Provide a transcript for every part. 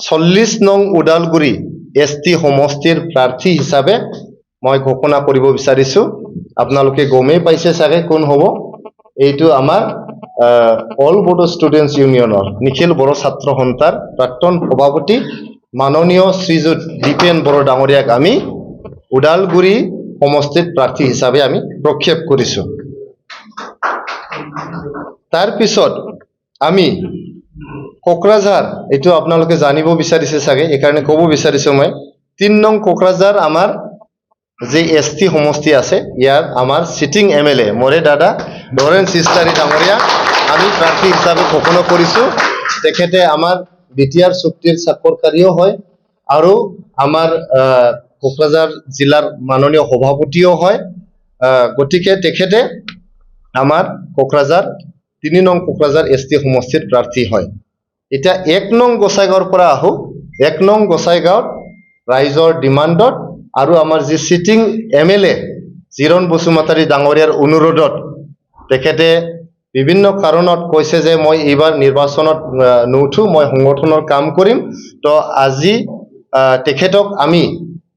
40 নং ওদালগুৰি ST সমষ্টিৰ প্ৰাৰ্থী হিচাপে মই ঘোষণা কৰিব বিচাৰিছো আপোনালোকে গমেই পাইছে চাগে কোন হ'ব এইটো আমাৰ অল বড়ো ষ্টুডেন্টস ইউনিয়নৰ নিখিল বড়ো ছাত্ৰ সন্থাৰ প্ৰাক্তন সভাপতি মাননীয় শ্ৰীযুত দীপেন বড়ো ডাঙৰীয়াক আমি ওদালগুৰি সমষ্টিৰ প্ৰাৰ্থী হিচাপে আমি প্ৰক্ষেপ কৰিছো তাৰ পিছত আমি কোকৰাঝাৰ এটো আপোনালোকে জানিব বিচাৰিছে চাগে এইকাৰণে ক'ব বিচাৰিছো মই 3 নং কোকৰাঝাৰ আমাৰ যে ST সমষ্টি আছে ইয়াৰ আমাৰ সিটিং MLA মৰে দাদা ডৰেন সিস্টাৰী ডাঙৰীয়া আমি প্ৰাৰ্থী হিচাপে ঘোষণা কৰিছো তেখেতে আমাৰ বিটিআৰ চুক্তিৰ স্বাক্ষৰকাৰীও হয় আৰু আমাৰ কোকৰাঝাৰ জিলাৰ মাননীয় সভাপতিও হয় গতিকে তেখেতে আমাৰ কোকৰাঝাৰ 3 নং কোকৰাঝাৰ ST সমষ্টিৰ প্ৰাৰ্থী হয় এটা 1 নং গোসাইগাঁৱৰ পৰা আহো 1 নং গোসাইগাঁৱত ৰাইজৰ ডিমান্ডত আৰু আমাৰ যে সিটিং MLA জিৰণ বসুমতাৰী ডাঙৰীয়াৰ অনুৰোধত তেখেতে বিভিন্ন কাৰণত কৈছে যে মই এইবাৰ নিৰ্বাচনত নুঠো মই সংগঠনৰ কাম কৰিম তো আজি তেখেতক আমি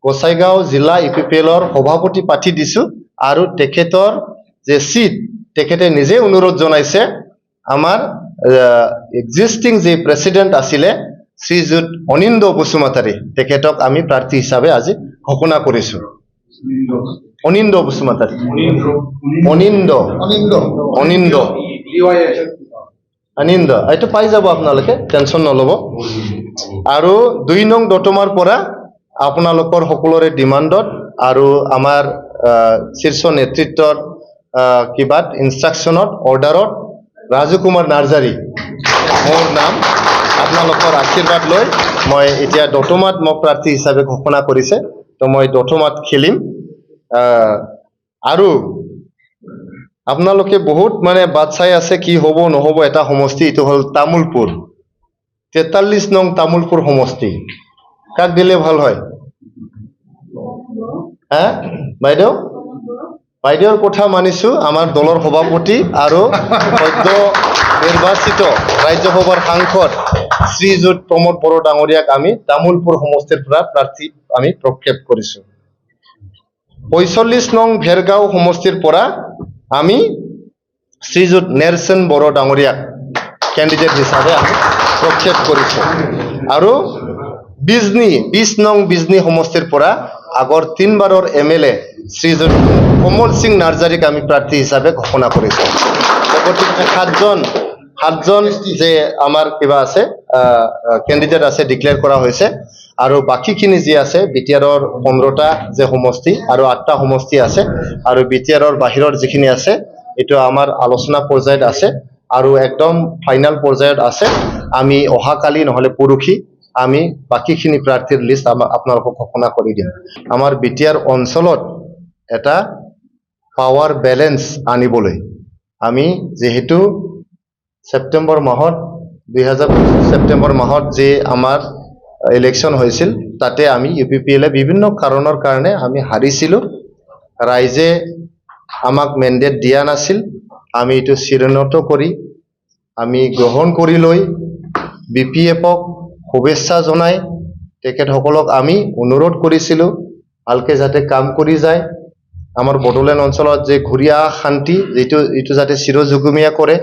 গোসাইগাঁও জিলা ইপিপিএলৰ সভাপতি পাঠি দিছো আৰু তেখেতৰ যে সিট তেখেতে নিজে অনুৰোধ জনাইছে আমাৰ এক্সিস্টিং যে প্ৰেসিডেন্ট আছিলে শ্ৰীযুত অনিন্দ বসুমতাৰী তেখেতক আমি প্ৰাৰ্থী হিচাপে আজি ঘোষণা কৰিছো অনিন্দ বসুমতাৰী অনিন্দ এইটো পাই যাব আপোনালোকে টেনশন নলব আৰু 2 নং দতমাৰ পৰা আপোনালোকৰ সকলোৰে ডিমান্ডত আৰু আমাৰ শীৰ্ষ নেতৃত্বৰ কিবাত ইনষ্ট্ৰাকশনত অৰ্ডাৰত ৰাজু কুমাৰ নাৰ্জাৰী মোৰ নাম আপোনালোকৰ আশীৰ্বাদ লৈ মই এতিয়া দতমাত মোক প্ৰাৰ্থী হিচাপে ঘোষণা কৰিছে তো মই দতমাত খেলিম আৰু আপোনালোকে বহুত মানে বাচ্চাই আছে কি হ'ব নহব এটা সমষ্টি এটো হল তামুলপুৰ 43 নং তামুলপুৰ সমষ্টি কাক দিলে ভাল হয় হ্যাঁ বাইদেউৰ কথা মানিছো আমাৰ দলৰ সভাপতি আৰু সদ্য নিৰ্বাচিত ৰাজ্যসভাৰ সাংসদ শ্ৰীযুত প্ৰমোদ বড়ো ডাঙৰীয়াক আমি তামুলপুৰ সমষ্টিৰ পৰা প্ৰাৰ্থী আমি প্ৰক্ষেপ কৰিছো 45 নং ভেৰগাঁও সমষ্টিৰ পৰা আমি শ্ৰীযুত নেৰসন বড়ো ডাঙৰীয়াক ক্যান্ডিডেট হিচাপে আমি প্ৰক্ষেপ কৰিছো আৰু 20 নং বিজনী সমষ্টিৰ পৰা আগৰ 3 বাৰৰ MLA শ্ৰীযুত কমল সিং নাৰ্জাৰীক আমি প্ৰাৰ্থী হিচাপে ঘোষণা কৰিছো গতিকে 7জন যে আমাৰ কিবা আছে ক্যান্ডিডেট আছে ডিক্লেয়াৰ কৰা হৈছে আৰু বাকিখিনি যি আছে বিটিআৰৰ 15টা যে সমষ্টি আৰু 8টা সমষ্টি আছে আৰু বিটিআৰৰ বাহিৰৰ যিখিনি আছে এটো আমাৰ আলোচনা পৰ্যায়ত আছে আৰু একদম ফাইনাল পৰ্যায়ত আছে আমি অহাকালি নহলে পৰখি আমি বাকিখিনি প্ৰাৰ্থীৰ লিষ্ট আপোনালোকক ঘোষণা কৰি দিম আমাৰ বিটিআৰ অঞ্চলত এটা পাৱাৰ ব্যালেন্স আনিবলৈ আমি যেহেতু সেপ্টেম্বৰ মাহত 2025 সেপ্টেম্বৰ মাহত যে আমাৰ ইলেকশন হৈছিল তাতে আমি ইউপিপিএল বিভিন্ন কাৰণৰ কাৰণে আমি হাৰিছিলো ৰাইজে আমাক মেন্ডেট দিয়া নাছিল আমি এটো চিৰনত কৰি আমি গ্ৰহণ কৰি লৈ বিপিএফক শুভেচ্ছা জনাই তেখেতসকলক আমি অনুৰোধ কৰিছিলো ভালকে যাতে কাম কৰি যায় আমাৰ বড়োলেণ্ড অঞ্চলত যে ঘূৰিয়া শান্তি যেটো যাতে চিৰজুগুমীয়া কৰে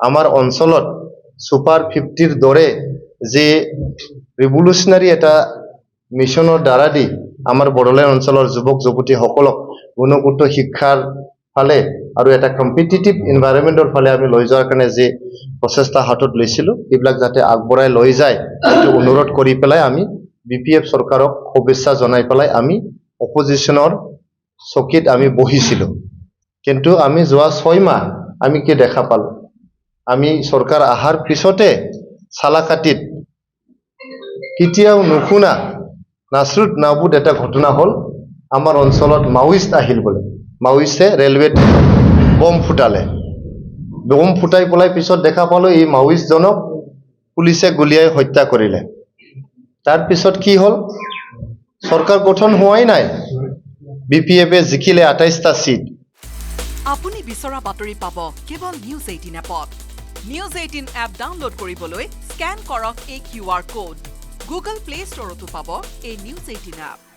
আমাৰ অঞ্চলত সুপাৰ 50ৰ দৰে যে ৰিভলিউশনাৰী এটা মিশনৰ দ্বাৰা দি আমাৰ বড়োলেণ্ড অঞ্চলৰ যুৱক যুৱতী সকলক গুণগত শিক্ষাৰ ফালে আৰু এটা কম্পিটিটিভ এনভাইৰনমেন্টৰ ফালে আমি লৈ যোৱাৰ কাৰণে যে প্ৰচেষ্টা হাতত লৈছিলো এইবিলাক যাতে আগবঢ়াই লৈ যায় এটো অনুৰোধ কৰি পেলাই আমি বিপিএফ চৰকাৰক শুভেচ্ছা জনাই পেলাই আমি অপজিশনৰ চকীত আমি বহিছিলো কিন্তু আমি যোৱা 6 মাহ আমি কি দেখা পালো আমি সরকার আহার পিছতে সালাকাটিত কেতিয়াও নুশুনা নাসরুত নাবুদ এটা ঘটনা হল আমার অঞ্চলত মাওইষ্ট আহিল বলে মাওইষ্টে রেলওয়ে বম ফুটালে বম ফুটাই পলাই পিছত দেখা পালো এই মাওইষ্ট জনক পুলিশে গুলিয়াই হত্যা কৰিলে তাৰ পিছত কি হল সৰকাৰ গঠন হোৱাই নাই বিপিএফে জিকিলে 28টা সিট আপুনি বিচৰা বাতৰি পাব কেৱল নিউজ 18 এপত নিউজ 18 এপ ডাউনলোড কৰিবলৈ স্ক্যান কৰক এই QR কোড গুগল প্লে ষ্টৰতো পাব এই নিউজ 18 এপ।